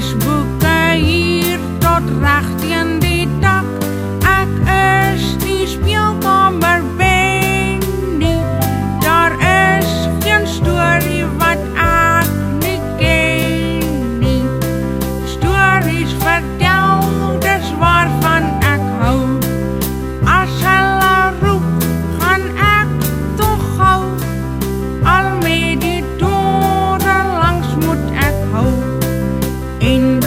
is boeke hier tot reg teen die dak. Ek is die speelkamer wen nie. Daar is geen storie wat ek nie ken nie. Stories vertel, dis waarvan ek hou. As hulle roep, gaan ek tog gou. Al met die dore langs moet ek hou. En